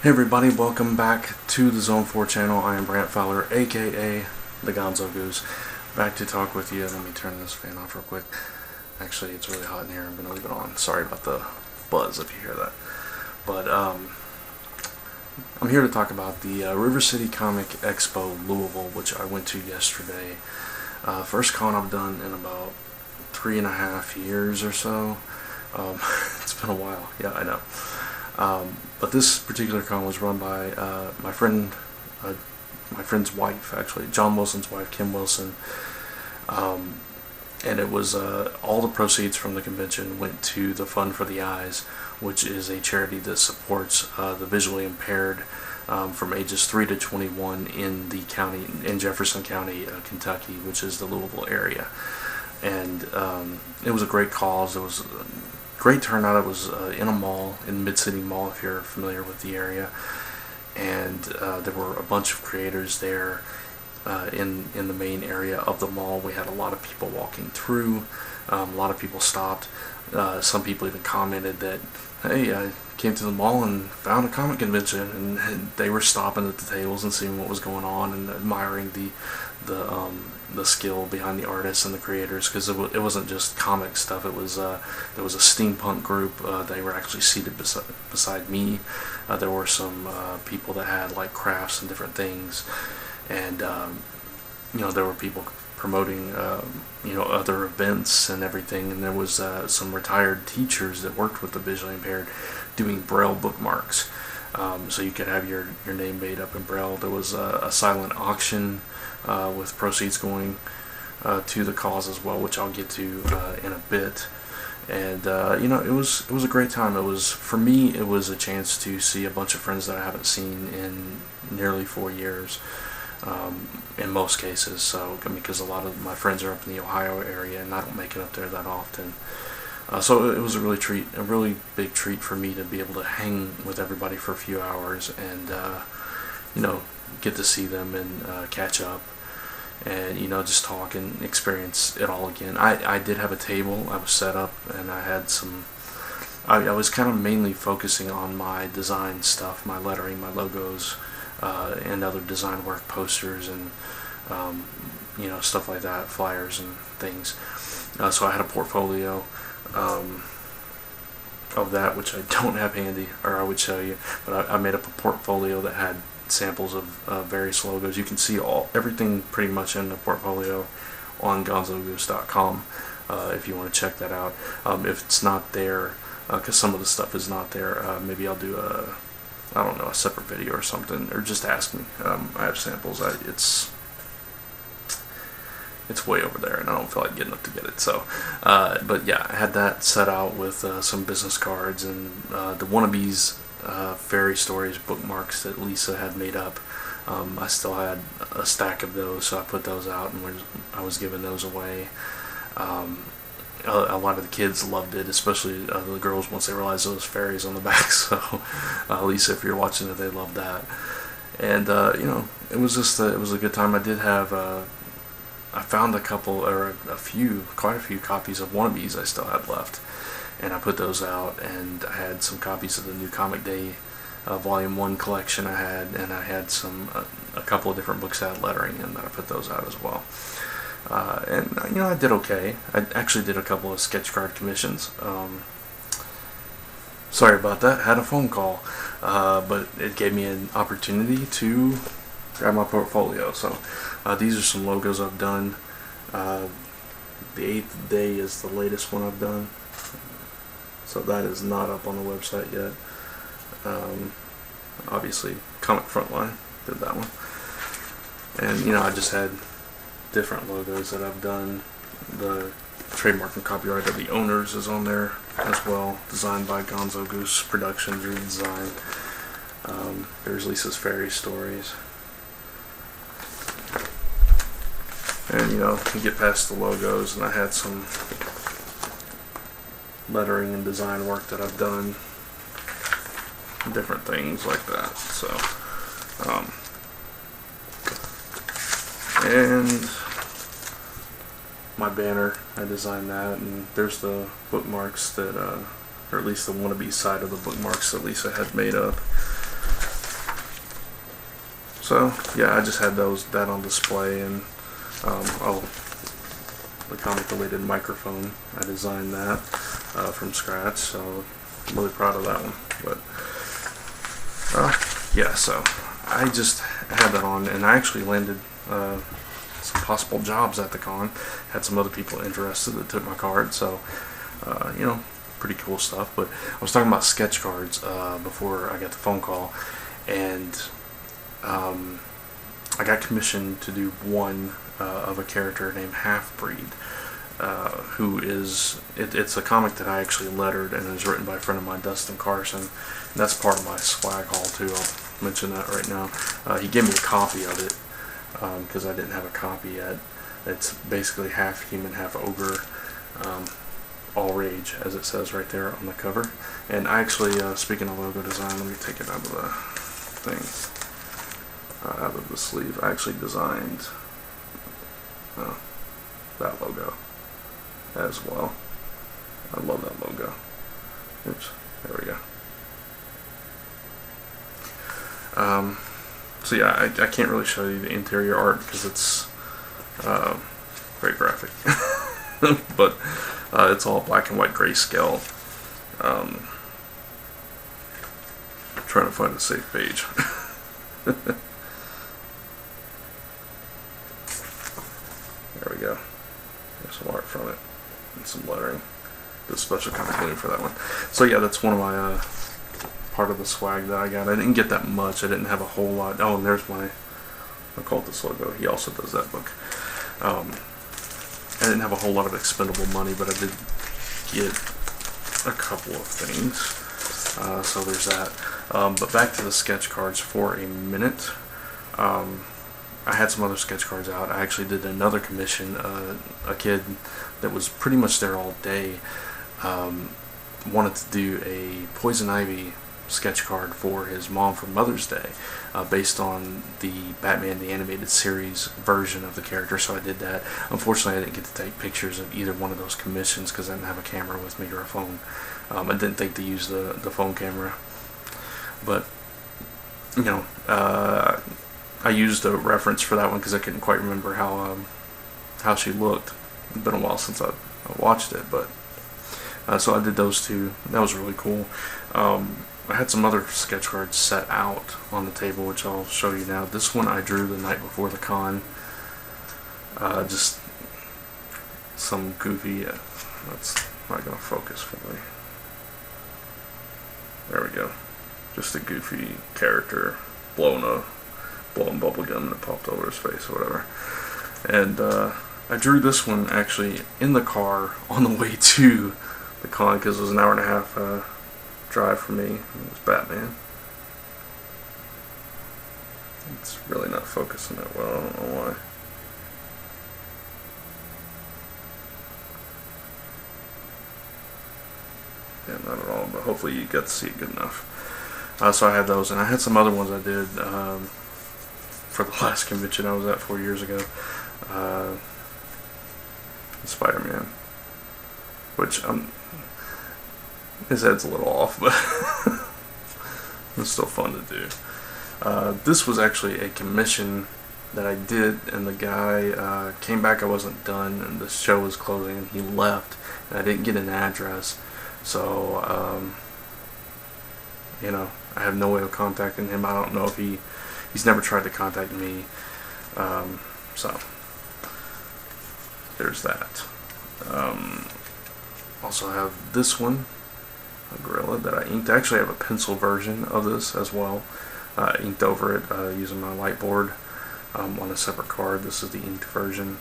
Hey everybody, welcome back to the Zone 4 channel. I am Brant Fowler, aka the Gonzo Goose, back to talk with you. Let me turn this fan off real quick. Actually, it's really hot in here. I'm going to leave it on. Sorry about the buzz if you hear that. But I'm here to talk about the River City Comic Expo Louisville, which I went to yesterday. First con I've done in about 3.5 years or so. It's been a while. Yeah, I know. But this particular con was run by my friend's wife, actually, John Wilson's wife, Kim Wilson, and it was all the proceeds from the convention went to the Fund for the Eyes, which is a charity that supports the visually impaired from ages 3 to 21 in the county, in Jefferson County, Kentucky, which is the Louisville area. And it was a great cause. It was great turnout. It was in a mall, in Mid-City Mall, if you're familiar with the area, and there were a bunch of creators there in the main area of the mall. We had a lot of people walking through. A lot of people stopped. Some people even commented that, hey, I came to the mall and found a comic convention, and they were stopping at the tables and seeing what was going on and admiring the skill behind the artists and the creators, because it wasn't just comic stuff. It was there was a steampunk group. They were actually seated beside me. There were some people that had like crafts and different things, and there were people promoting other events and everything. And there was some retired teachers that worked with the visually impaired doing Braille bookmarks, so you could have your name made up in Braille. There was a silent auction with proceeds going to the cause as well, which I'll get to in a bit. And it was a great time. It was, for me, it was a chance to see a bunch of friends that I haven't seen in nearly 4 years, in most cases. So, because a lot of my friends are up in the Ohio area, and I don't make it up there that often. So it was a really big treat for me to be able to hang with everybody for a few hours and get to see them and catch up, and just talk and experience it all again. I did have a table. I was set up, and I had some. I was kind of mainly focusing on my design stuff, my lettering, my logos, and other design work, posters, and stuff like that, flyers and things. So I had a portfolio of that, which I don't have handy, or I would show you. But I made up a portfolio that had samples of various logos. You can see everything pretty much in the portfolio on gonzogoose.com if you want to check that out. If it's not there, because some of the stuff is not there, maybe I'll do a separate video or something, or just ask me. I have samples. It's way over there, and I don't feel like getting up to get it. So, but yeah, I had that set out with some business cards and the Wannabes fairy stories bookmarks that Lisa had made up. I still had a stack of those, so I put those out, and I was giving those away. A lot of the kids loved it, especially the girls, once they realized there was fairies on the back. So, Lisa, if you're watching it, they loved that. And it was just it was a good time. I did have. I found quite a few copies of Wannabes I still had left, and I put those out. And I had some copies of the New Comic Day Volume 1 collection I had, and I had a couple of different books that had lettering, and I put those out as well. And I did okay. I actually did a couple of sketch card commissions. Sorry about that. Had a phone call, but it gave me an opportunity to grab my portfolio. So these are some logos I've done. The 8th Day is the latest one I've done, so that is not up on the website yet. Obviously Comic Frontline did that one, and I just had different logos that I've done. The trademark and copyright of the owners is on there as well, designed by Gonzo Goose Productions Redesign. There's Lisa's Fairy Stories. And you get past the logos, and I had some lettering and design work that I've done, different things like that. So, and my banner, I designed that, and there's the bookmarks that, or at least the wannabe side of the bookmarks that Lisa had made up. So yeah, I just had that on display, and the comic related microphone, I designed that from scratch, so I'm really proud of that one. But yeah, so I just had that on, and I actually landed some possible jobs at the con. Had some other people interested that took my card, so you know, pretty cool stuff. But I was talking about sketch cards before I got the phone call, and I got commissioned to do one of a character named Half-Breed, who is, it's a comic that I actually lettered and is written by a friend of mine, Dustin Carson, and that's part of my swag haul too. I'll mention that right now. He gave me a copy of it because I didn't have a copy yet. It's basically half human, half ogre, all rage, as it says right there on the cover. And I actually, speaking of logo design, let me take it out of the thing. Out of the sleeve, I actually designed that logo as well. I love that logo. Oops, there we go. So yeah, I can't really show you the interior art because it's very graphic, but it's all black and white grayscale. Trying to find a safe page. There we go. There's some art from it and some lettering. The special continuity for that one. So yeah, that's one of my part of the swag that I got. I didn't get that much. I didn't have a whole lot. Oh, and there's my Occultist logo. He also does that book. I didn't have a whole lot of expendable money, but I did get a couple of things. So there's that. But back to the sketch cards for a minute. I had some other sketch cards out. I actually did another commission. A kid that was pretty much there all day wanted to do a Poison Ivy sketch card for his mom for Mother's Day, based on the Batman the Animated Series version of the character, so I did that. Unfortunately, I didn't get to take pictures of either one of those commissions because I didn't have a camera with me or a phone. I didn't think to use the phone camera. But, you know, I used a reference for that one because I couldn't quite remember how she looked. It's been a while since I watched it, but so I did those two. That was really cool. I had some other sketch cards set out on the table, which I'll show you now. This one I drew the night before the con. Just some goofy. That's not gonna focus for me. There we go. Just a goofy character blowing bubble gum and it popped over his face or whatever. And I drew this one actually in the car on the way to the con because it was an hour and a half drive for me. It was Batman. It's really not focusing that well. I don't know why. Yeah, not at all, but hopefully you got to see it good enough. So I had those, and I had some other ones I did for the last convention I was at 4 years ago. Spider-Man, which his head's a little off, but it's still fun to do. This was actually a commission that I did, and the guy came back. I wasn't done, and the show was closing, and he left, and I didn't get an address. So, you know, I have no way of contacting him. I don't know if he's never tried to contact me. So, there's that. Also have this one, a gorilla that I inked. I actually have a pencil version of this as well. Inked over it using my whiteboard on a separate card. This is the inked version.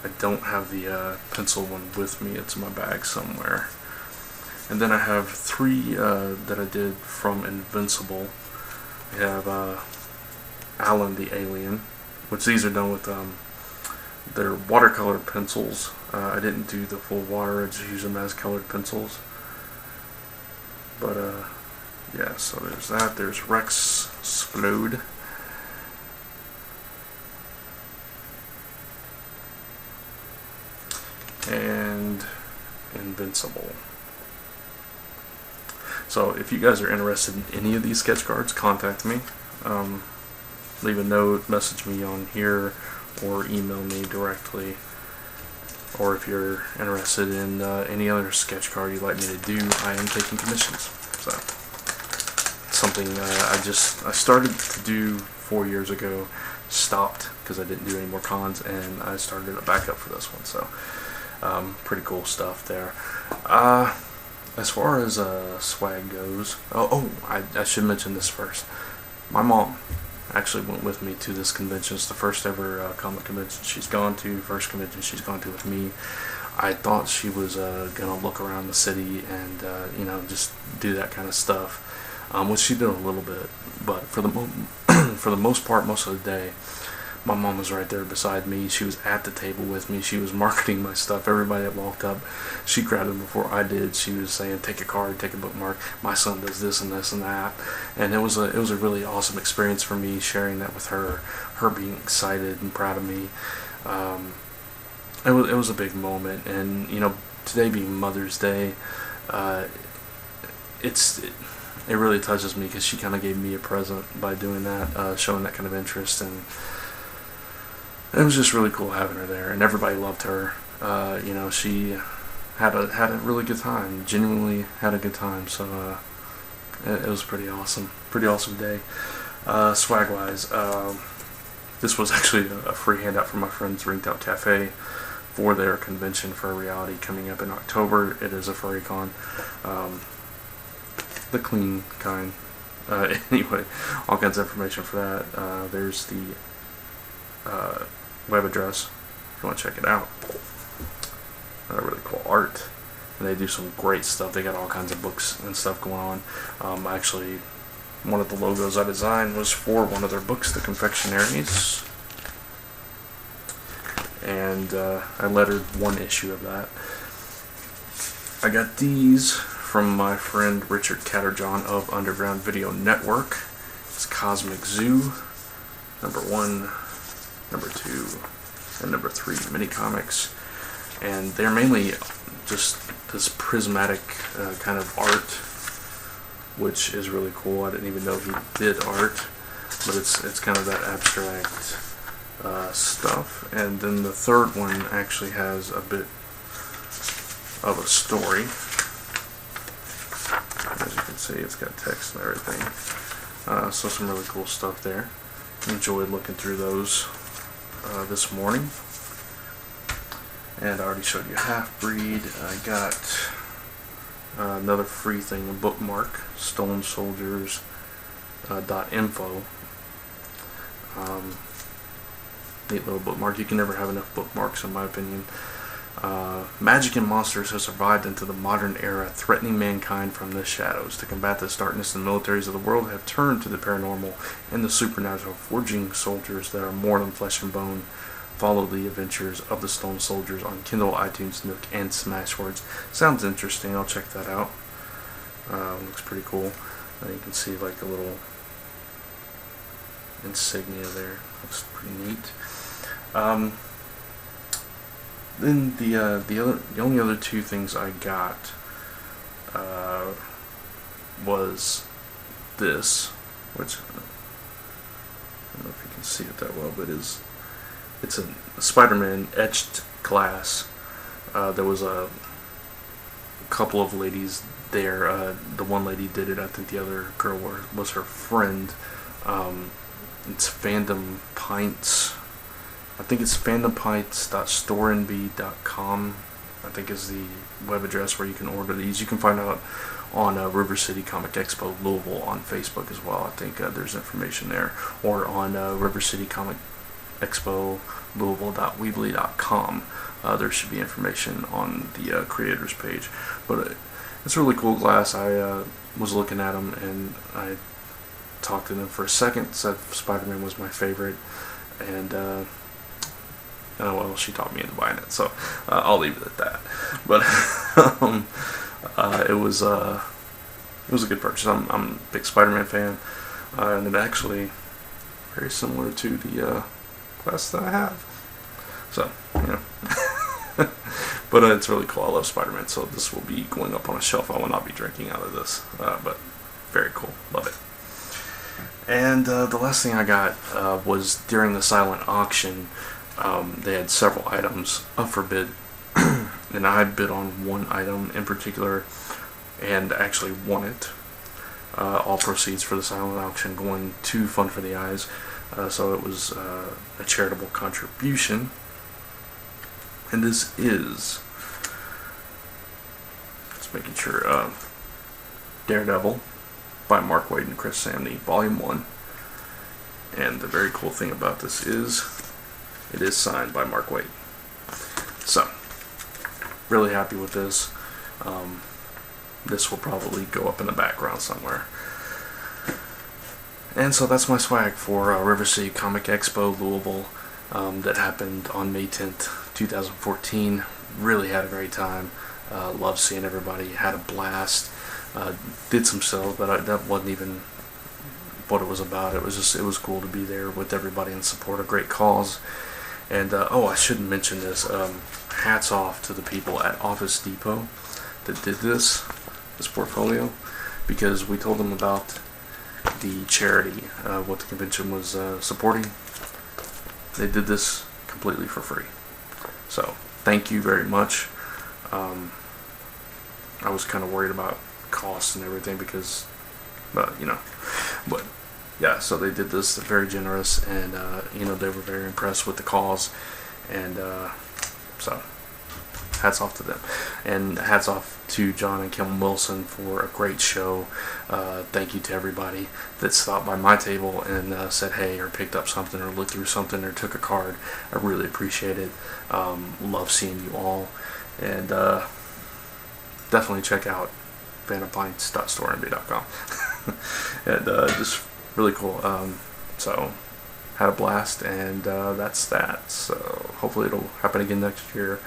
I don't have the pencil one with me. It's in my bag somewhere. And then I have three that I did from Invincible. I have Alan the Alien, which these are done with they're watercolor pencils. I didn't do the full water, I just use them as colored pencils. But yeah, so there's that. There's Rex Splode. And Invincible. So if you guys are interested in any of these sketch cards, contact me. leave a note, message me on here, or email me directly. Or if you're interested in any other sketch card you'd like me to do, I am taking commissions. So something I started to do 4 years ago, stopped because I didn't do any more cons, and I started a backup for this one. So pretty cool stuff there. As far as swag goes, I should mention this first. My mom actually went with me to this convention. It's the first ever comic convention she's gone to, first convention she's gone to with me. I thought she was gonna look around the city and just do that kind of stuff, which she did a little bit, but for the most part, most of the day, my mom was right there beside me. She was at the table with me. She was marketing my stuff. Everybody that walked up, she grabbed them before I did. She was saying, take a card, take a bookmark. My son does this and this and that. And it was a really awesome experience for me, sharing that with her being excited and proud of me. It was a big moment. And, today being Mother's Day, it really touches me because she kind of gave me a present by doing that, showing that kind of interest. And it was just really cool having her there, and everybody loved her. She had a really good time. Genuinely had a good time. So it was pretty awesome day. Swag wise, this was actually a free handout from my friends Ringed Out Cafe for their convention for reality coming up in October. It is a furry con, the clean kind. Anyway, all kinds of information for that. There's the web address if you want to check it out. Really cool art, and they do some great stuff. They got all kinds of books and stuff going on. Actually, one of the logos I designed was for one of their books, The Confectionaries, and I lettered one issue of that. I got these from my friend Richard Catterjohn of Underground Video Network. It's Cosmic Zoo, number 1, number 2, and number 3 mini comics, and they're mainly just this prismatic kind of art, which is really cool. I didn't even know he did art, but it's kind of that abstract stuff. And then the third one actually has a bit of a story. As you can see, it's got text and everything. So some really cool stuff there. Enjoyed looking through those this morning. And I already showed you Half-Breed. I got another free thing, a bookmark, Stone Soldiers .info. Neat little bookmark. You can never have enough bookmarks, in my opinion. Magic and monsters have survived into the modern era, threatening mankind from the shadows. To combat this darkness, the militaries of the world have turned to the paranormal and the supernatural, forging soldiers that are more than flesh and bone. Follow the adventures of the Stone Soldiers on Kindle, iTunes, Nook, and Smashwords. Sounds interesting. I'll check that out. Looks pretty cool. You can see like a little insignia there. Looks pretty neat. Then the only other two things I got was this, which I don't know if you can see it that well, but it's a Spider-Man etched glass. There was a couple of ladies there. The one lady did it. I think the other girl was her friend. It's Fandom Pints. I think it's fandompints.storenb.com. I think is the web address where you can order these. You can find out on River City Comic Expo Louisville on Facebook as well. I think there's information there, or on River City Comic Expo Louisville.weebly.com. There should be information on the creators page. But it's a really cool glass. I was looking at them and I talked to them for a second. Said Spider-Man was my favorite, and well, she talked me into buying it, so I'll leave it at that. But it was a good purchase. I'm a big Spider-Man fan, and it actually very similar to the glass that I have. So but it's really cool. I love Spider-Man, so this will be going up on a shelf. I will not be drinking out of this, but very cool. Love it. And the last thing I got was during the silent auction. They had several items up for bid, and I bid on one item in particular, and actually won it. All proceeds for the silent auction going to Fund for the Eyes. So it was a charitable contribution. And this is, just making sure, Daredevil by Mark Waid and Chris Samney, Volume 1. And the very cool thing about this is, it is signed by Mark Waid. So, really happy with this. This will probably go up in the background somewhere. And so that's my swag for River City Comic Expo Louisville that happened on May 10th, 2014. Really had a great time. Loved seeing everybody. Had a blast. Did some sales, but that wasn't even what it was about. It was cool to be there with everybody and support a great cause. And I shouldn't mention this. Hats off to the people at Office Depot that did this portfolio, because we told them about the charity, what the convention was supporting. They did this completely for free. So thank you very much. I was kind of worried about costs and everything because, but yeah, so they did this. They're very generous, and they were very impressed with the cause, and so hats off to them, and hats off to John and Kim Wilson for a great show. Thank you to everybody that stopped by my table and said hey, or picked up something, or looked through something, or took a card. I really appreciate it. Love seeing you all, and definitely check out phantompints.storenvy.com. And just really cool. So had a blast, and that's that. So hopefully it'll happen again next year.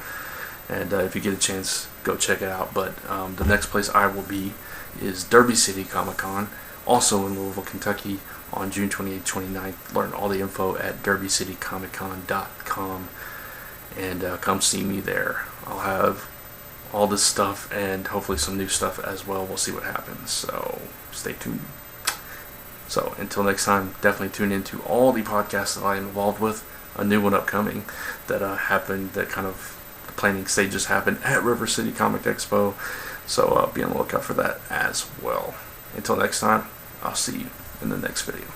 And if you get a chance, go check it out. But the next place I will be is Derby City Comic Con, also in Louisville, Kentucky, on June 28th, 29th. Learn all the info at derbycitycomiccon.com, and come see me there. I'll have all this stuff and hopefully some new stuff as well. We'll see what happens. So stay tuned. So until next time, definitely tune into all the podcasts that I am involved with. A new one upcoming that happened, that kind of planning stages happened at River City Comic Expo, so be on the lookout for that as well. Until next time, I'll see you in the next video.